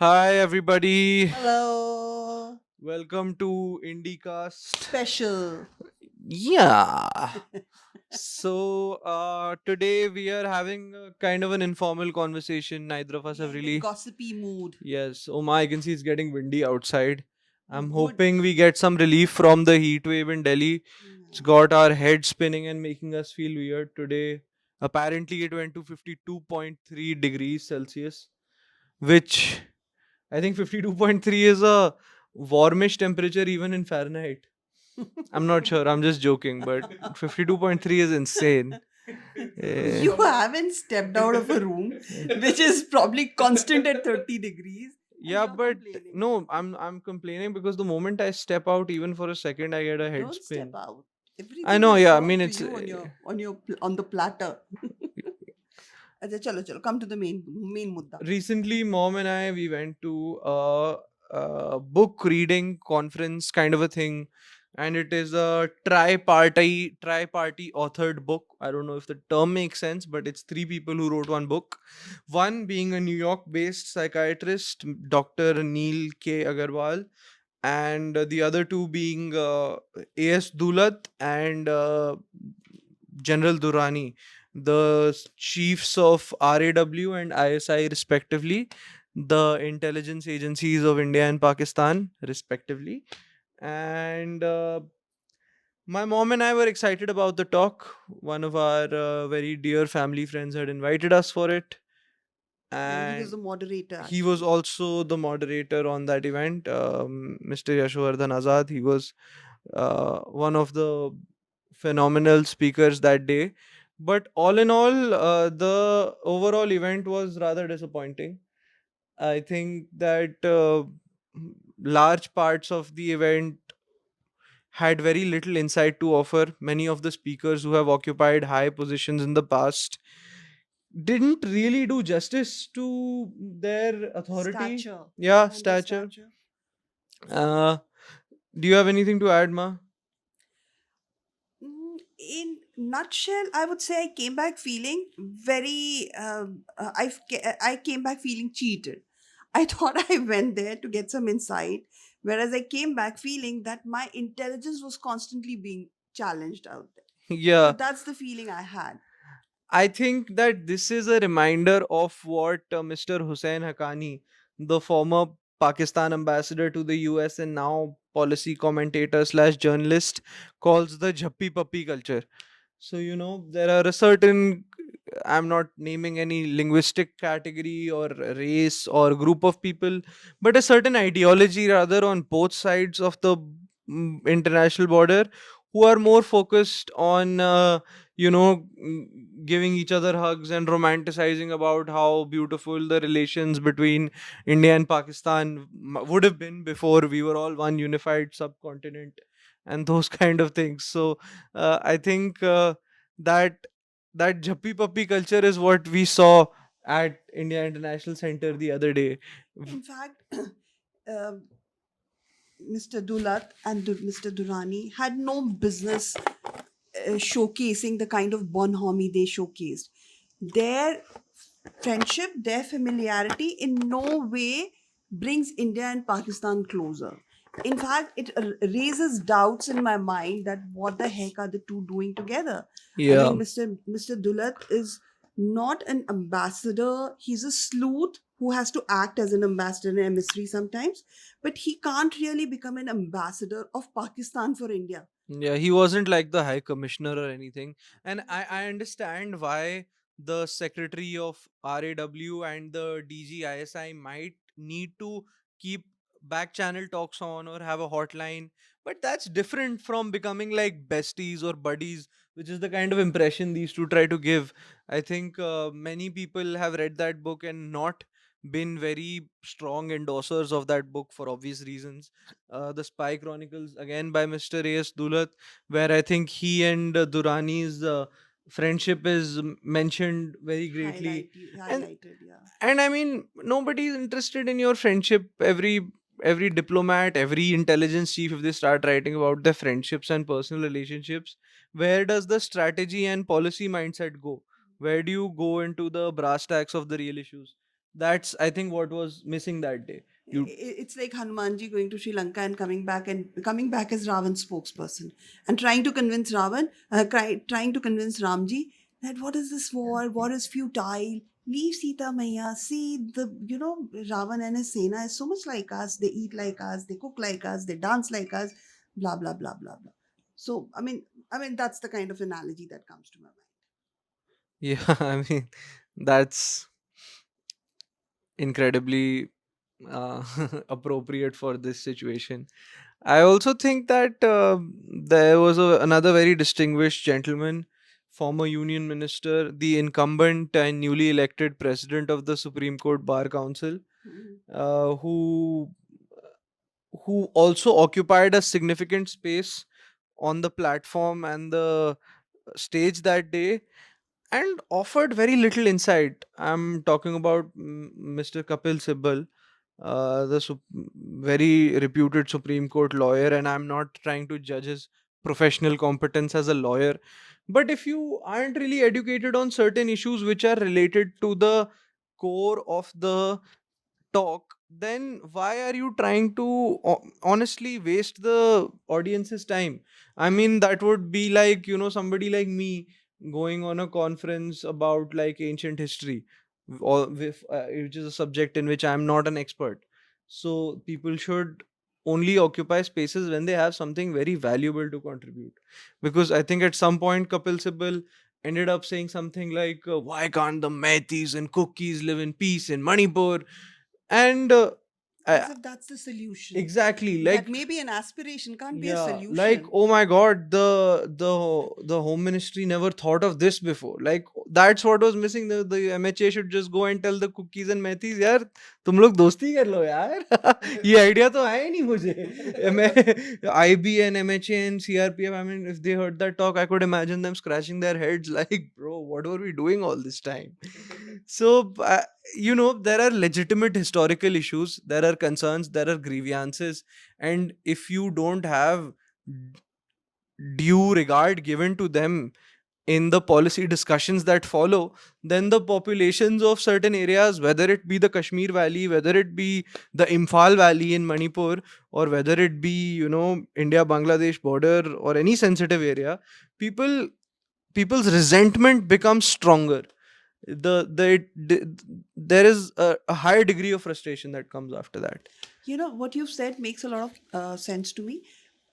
Hi, everybody. Hello. Welcome to IndieCast. Special. Yeah. Today we are having a kind of an informal conversation. Neither of us We are have in the really. gossipy mood. Yes. Oh my, I can see it's getting windy outside. I'm Would hoping we get some relief from the heat wave in Delhi. It's yeah. got our head spinning and making us feel weird today. Apparently, it went to 52.3 degrees Celsius, which I think 52.3 is a warmish temperature even in Fahrenheit. I'm not sure. I'm just joking, but 52.3 is insane. You Eh, haven't stepped out of a room which is probably constant at 30 degrees and yeah, you're but complaining. no, I'm complaining because the moment I step out, even for a second, I get a head Don't step spin. out. I Everything know. is Yeah, I served mean to it's you on the platter. अच्छा चलो चलो come to the main mudda. recently mom and I we went to a book reading conference kind of a thing, and it is a tri-party authored book. I don't know if the term makes sense, but it's three people who wrote one book, one being a New York based psychiatrist, Dr. Neil K. Agarwal, and the other two being A.S. Dulat and General Durrani, the chiefs of RAW and ISI, respectively, the intelligence agencies of India and Pakistan, respectively. And my mom and I were excited about the talk. One of our very dear family friends had invited us for it, And he was and the moderator he was actually. also the moderator on that event, Mr. Yashwardhan Azad. He was one of the phenomenal speakers that day. But all in all, the overall event was rather disappointing. I think that large parts of the event had very little insight to offer. Many of the speakers who have occupied high positions in the past didn't really do justice to their authority. Stature Yeah, and the stature. stature. Uh, do you have anything to add, Ma? In nutshell, I would say I came back feeling very. I came back feeling cheated. I thought I went there to get some insight, whereas I came back feeling that my intelligence was constantly being challenged out there. So Yeah, that's the feeling I had. I think that this is a reminder of what Mr. Hussein Haqqani, the former Pakistan ambassador to the US and now policy commentator slash journalist, calls the Jhappi Puppy culture. So, there are a certain, I'm not naming any linguistic category or race or group of people, but a certain ideology rather on both sides of the international border who are more focused on, giving each other hugs and romanticizing about how beautiful the relations between India and Pakistan would have been before we were all one unified subcontinent and those kind of things. So, I think that that Jhappi Puppy culture is what we saw at India International Center the other day. In fact, um Mr. Dulat and Mr. Durrani had no business showcasing the kind of bonhomie they showcased. Their friendship, their familiarity in no way brings India and Pakistan closer. In fact, it raises doubts in my mind that what the heck are the two doing together? I Yeah. mean, Mr. Dulat is not an ambassador. He's a sleuth who has to act as an ambassador and emissary sometimes, but he can't really become an ambassador of Pakistan for India. Yeah, he wasn't like the high commissioner or anything. And I understand why the secretary of RAW and the DGISI might need to keep back channel talks on or have a hotline. But that's different from becoming like besties or buddies, which is the kind of impression these two try to give. I think many people have read that book and not been very strong endorsers of that book for obvious reasons. The Spy Chronicles, again by Mr. A.S. Dulat, where I think he and Durani's friendship is mentioned very greatly. And Highlighted, yeah. I mean, nobody is interested in your friendship. Every diplomat, every intelligence chief, if they start writing about their friendships and personal relationships, where does the strategy and policy mindset go? Where do you go into the brass tacks of the real issues? That's, I think, what was missing that day. You It's like Hanumanji going to Sri Lanka and coming back as Ravan's spokesperson and trying to convince trying to convince Ramji that what is this war? War is futile. Leave Sita Maya. See Ravan and his Sena is so much like us. They eat like us. They cook like us. They dance like us. Blah blah blah blah blah. So I mean that's the kind of analogy that comes to my mind. yeah, I mean, that's incredibly uh, appropriate for this situation. I also think that there was another very distinguished gentleman, former union minister, the incumbent and newly elected president of the Supreme Court Bar Council, Mhm. uh, who who also occupied a significant space on the platform and the stage that day, and offered very little insight. I'm talking about Mr. Kapil Sibal, very reputed Supreme Court lawyer, and I'm not trying to judge his professional competence as a lawyer. But if you aren't really educated on certain issues which are related to the core of the talk, then why are you trying to honestly waste the audience's time? I mean, that would be like, somebody like me going on a conference about like ancient history, which is a subject in which I'm not an expert. So people should only occupy spaces when they have something very valuable to contribute. Because I think at some point Kapil Sibal ended up saying something like, why can't the Meiteis and Cookies live in peace in Manipur? And As I, if that's the solution. exactly, That like, may be an aspiration, can't be a yeah, like, solution. oh my god, the home ministry never thought of this before. Like, that's what was missing. The MHA should just go and tell the cookies and metis, यार तुम लोग दोस्ती कर लो यार ये idea तो आया ही नहीं मुझे मैं IB and MHA and CRPF, I mean, if they heard that talk, I could imagine them scratching their heads like, bro, what were we doing all this time? So there are legitimate historical issues, there are concerns, there are grievances, and if you don't have due regard given to them in the policy discussions that follow, then the populations of certain areas, whether it be the Kashmir Valley, whether it be the Imphal Valley in Manipur, or whether it be, India Bangladesh border or any sensitive area, people's resentment becomes stronger. There is a higher degree of frustration that comes after that. What you've said makes a lot of sense to me.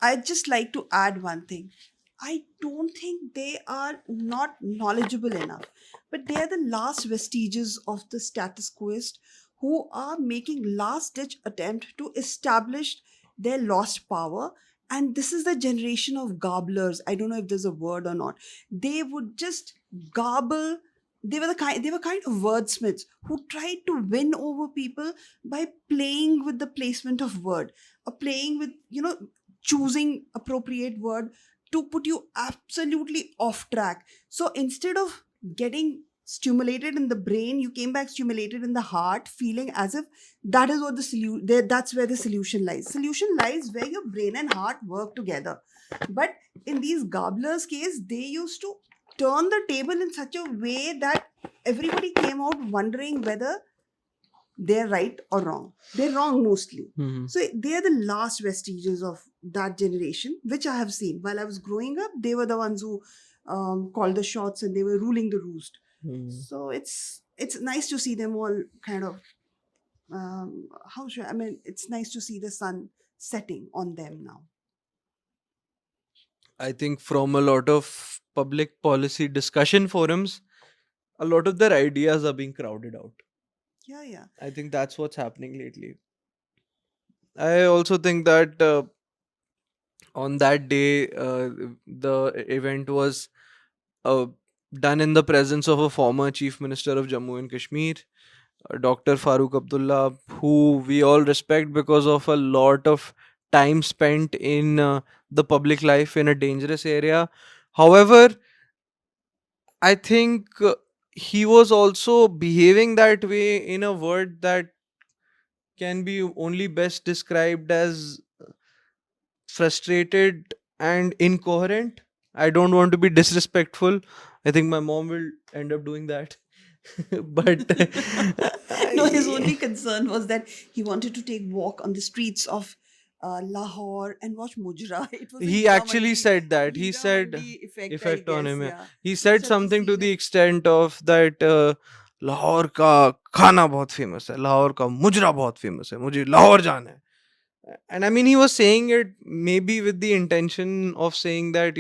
I'd just like to add one thing. I don't think they are not knowledgeable enough, but they are the last vestiges of the status quoist who are making last ditch attempt to establish their lost power. And this is the generation of garblers. I don't know if there's a word or not. They would just garble. They were kind of wordsmiths who tried to win over people by playing with the placement of word, or playing with choosing appropriate word to put you absolutely off track. So instead of getting stimulated in the brain, you came back stimulated in the heart, feeling as if that is what the solution, that's where the solution lies. Solution lies where your brain and heart work together. But in these garblers case, they used to turn the table in such a way that everybody came out wondering whether they're right or wrong. They're wrong mostly. Mhm. So they are the last vestiges of that generation, which I have seen. While I was growing up, they were the ones who called the shots and they were ruling the roost. Mhm. So it's nice to see them all kind of how should I mean it's nice to see the sun setting on them now. I think from a lot of public policy discussion forums, a lot of their ideas are being crowded out. Yeah, yeah. I think that's what's happening lately. I also think that on that day, the event was uh, done in the presence of a former Chief Minister of Jammu and Kashmir, Dr. Farooq Abdullah, who we all respect because of a lot of time spent in the public life in a dangerous area. However, I think he was also behaving that way in a word that can be only best described as frustrated and incoherent. I don't want to be disrespectful. I think my mom will end up doing that. But No, his only concern was that he wanted to take walk on the streets of Lahore and watch Mujra. It was a he actually said that. He Hira said Mandi effect, I effect on guess. him. Yeah. Yeah, He he was said such a something to the serious. extent of that Lahore का खाना बहुत famous है, लाहौर का मुजरा बहुत famous है, मुझे लाहौर जाना है. And I mean, he was saying it maybe with the intention of saying that,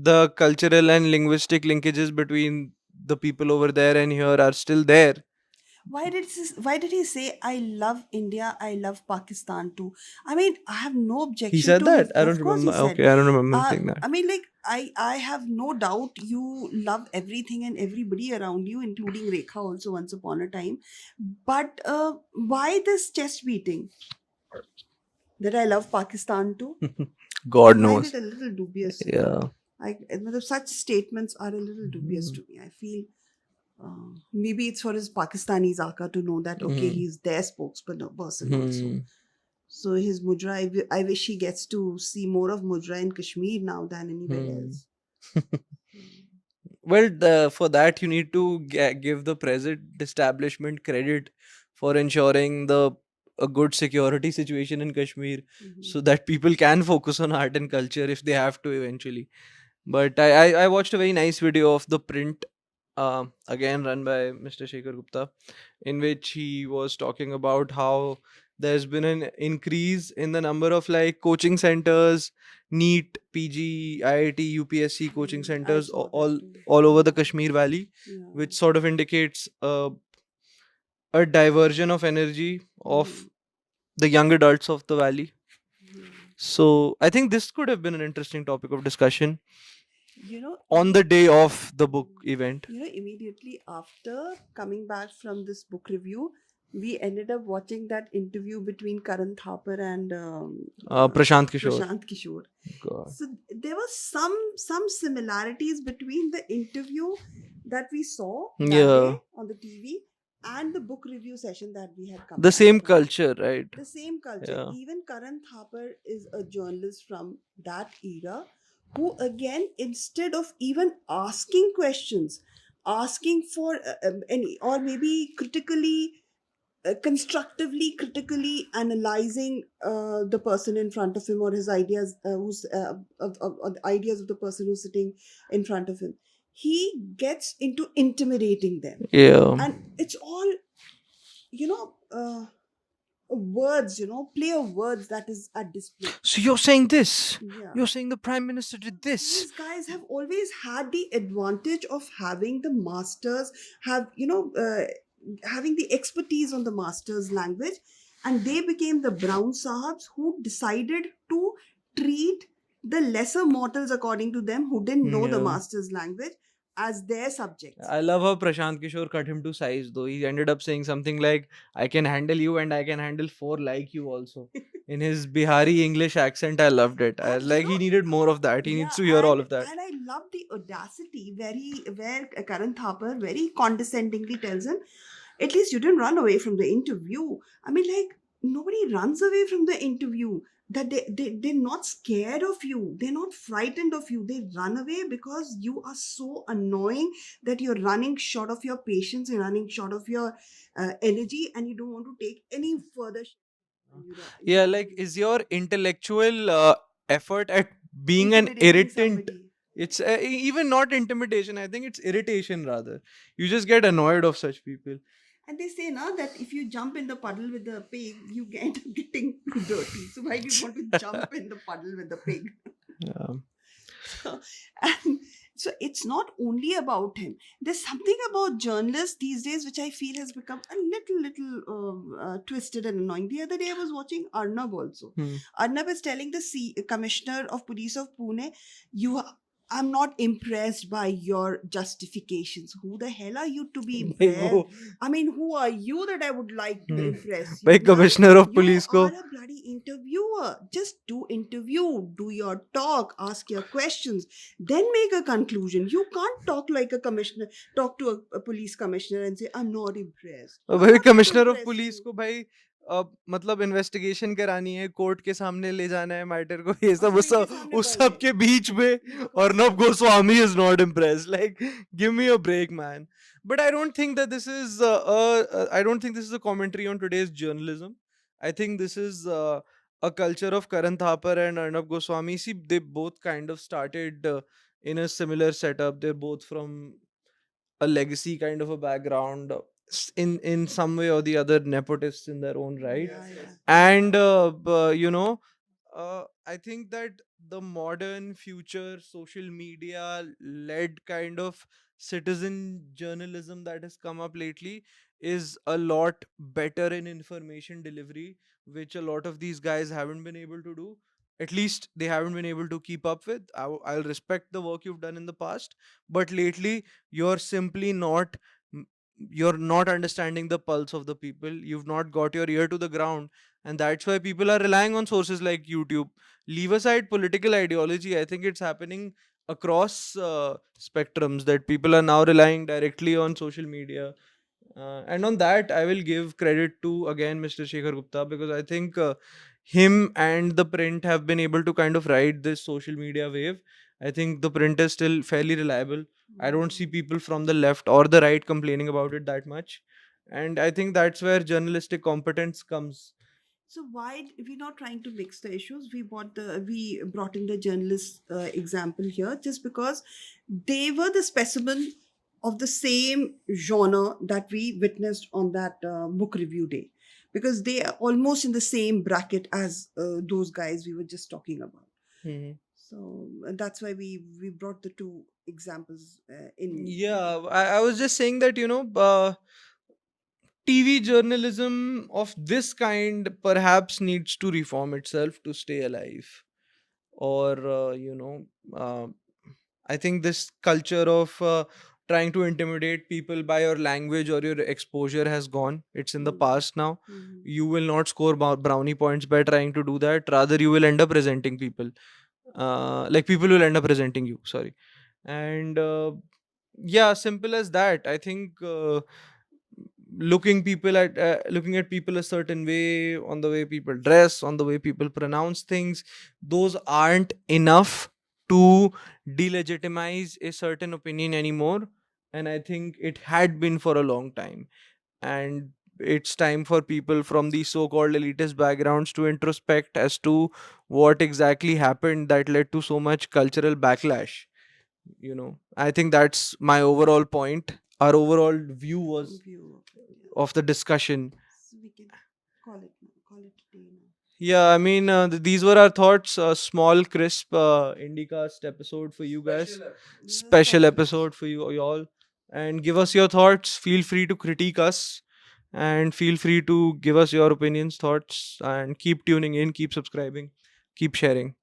the cultural and linguistic linkages between the people over there and here are still there. Why did he say I love India, I love Pakistan too? I mean, I have no He objection said to that. his. I Of don't course, remember. he said. Okay, I don't remember him saying that. I mean, like I have no doubt you love everything and everybody around you, including Rekha also once upon a time. But why this chest beating that I love Pakistan too? God I find knows. it a little dubious. Yeah. Such statements are a little dubious to me. I feel maybe it's for his Pakistani Zaka to know that okay, Mhm. he's their spokesperson also. Hmm. So his Mujra, I wish he gets to see more of Mujra in Kashmir now than anywhere Hmm. else. Well, for that you need to give the present establishment credit for ensuring a good security situation in Kashmir, Mhm. so that people can focus on art and culture if they have to eventually. But I watched a very nice video of the print, again run by Mr. Shekhar Gupta, in which he was talking about how there's been an increase in the number of like coaching centers, NEET, PG, IIT, UPSC coaching I centers saw that all too. all over the Yeah, Kashmir Valley, yeah. which sort of indicates a diversion of energy of Mhm. the young adults of the valley. Yeah. So I think this could have been an interesting topic of discussion You know, on the day of the book event. immediately after coming back from this book review, we ended up watching that interview between Karan Thapar and Prashant Kishore. Prashant Kishore. God. So there was some similarities between the interview that we saw that Yeah. day on the TV and the book review session that we had come The back same from. culture, right? The same culture. Yeah. Even Karan Thapar is a journalist from that era who, again, instead of even asking questions, asking for any, or maybe constructively, critically analyzing the person in front of him or his ideas, of the ideas of the person who's sitting in front of him, he gets into intimidating them. Yeah. And it's all, you know, words, play of words that is at display. So you're saying this? Yeah. You're saying the prime minister did this? These guys have always had the advantage of having the masters, having the expertise on the master's language, and they became the brown sahibs who decided to treat the lesser mortals, according to them, who didn't know the Yeah. master's language, as their subjects. I love how Prashant Kishore cut him to size, though. He ended up saying something like, I can handle you and I can handle four like you also. In his Bihari English accent, I loved it. I, And, like, he needed more of that. He needs to hear all of that. And I love the audacity where Karan Thapar very condescendingly tells him, at least you didn't run away from the interview. I mean, like, nobody runs away from the interview. That they're not scared of you. They're not frightened of you. They run away because you are so annoying that you're running short of your patience, you're running short of your energy, and you don't want to take any further. Yeah, like, is your intellectual effort at being an Intimidating irritant? somebody. It's even not intimidation. I think it's irritation rather. You just get annoyed of such people. And they say now that if you jump in the puddle with the pig, you end up getting dirty. So why do you want to jump in the puddle with the pig? Yeah. And so it's not only about him. There's something about journalists these days which I feel has become a little twisted and annoying. The other day I was watching Arnab also. Hmm. Arnab is telling the commissioner of police of Pune, I'm not impressed by your justifications. Who the hell are you to be impressed? I mean, who are you that I would like to impress you? By man? commissioner of You police ko. are a bloody interviewer. Just do interview, do your talk, ask your questions, then make a conclusion. You can't talk like a commissioner, talk to a police commissioner and say, I'm not impressed. I'm भाई not here to commissioner of impress police you. को भाई मतलब investigation करानी है, court के सामने ले जाना है मैटर को, ये सब उस उनके सामने उस बोल सब दे। के बीच में Because Arnab Goswami is not impressed. Like give me a break man. But I don't think that this is I don't think this is a commentary on today's journalism. I think this is a culture of Karan Thapar and Arnab Goswami. See, they both kind of started in a similar setup. They're both from a legacy kind of a background, in some way or the other, nepotists in their own right. Yeah, yeah. And I think that the modern future social media led kind of citizen journalism that has come up lately is a lot better in information delivery, which a lot of these guys haven't been able to do. At least they haven't been able to keep up with. I'll respect the work you've done in the past, but lately you're simply not m- you're not understanding the pulse of the people. You've not got your ear to the ground, and that's why people are relying on sources like YouTube. Leave aside political ideology, I think it's happening across spectrums that people are now relying directly on social media. And on that, I will give credit to again Mr. Shekhar Gupta, because I think him and the print have been able to kind of ride this social media wave. I think the print is still fairly reliable. I don't see people from the left or the right complaining about it that much. And I think that's where journalistic competence comes. So why we're not trying to mix the issues? We brought in the journalist example here just because they were the specimen of the same genre that we witnessed on that book review day, because they are almost in the same bracket as those guys we were just talking about. Mhm. So that's why we brought the two examples in. Yeah, I was just saying that, TV journalism of this kind perhaps needs to reform itself to stay alive. Or, uh, I think this culture of trying to intimidate people by your language or your exposure has gone. It's in the Mm, past now. mhm. You will not score brownie points by trying to do that. Rather, you will end up resenting people. Like, people will end up resenting you. Sorry. And yeah, simple as that. I think looking at people a certain way, on the way people dress, on the way people pronounce things, those aren't enough to delegitimize a certain opinion anymore. And I think it had been for a long time. And it's time for people from these so-called elitist backgrounds to introspect as to what exactly happened that led to so much cultural backlash. I think that's my overall point. Our overall view was View of it, yeah. of the discussion. So we can call it a day now. Yeah, I mean, these were our thoughts. A small, crisp IndieCast episode for you guys. This is a Special special episode for you all. And give us your thoughts. Feel free to critique us. And feel free to give us your opinions, thoughts. And keep tuning in, keep subscribing, keep sharing.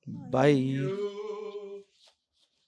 episode. Bye. Bye.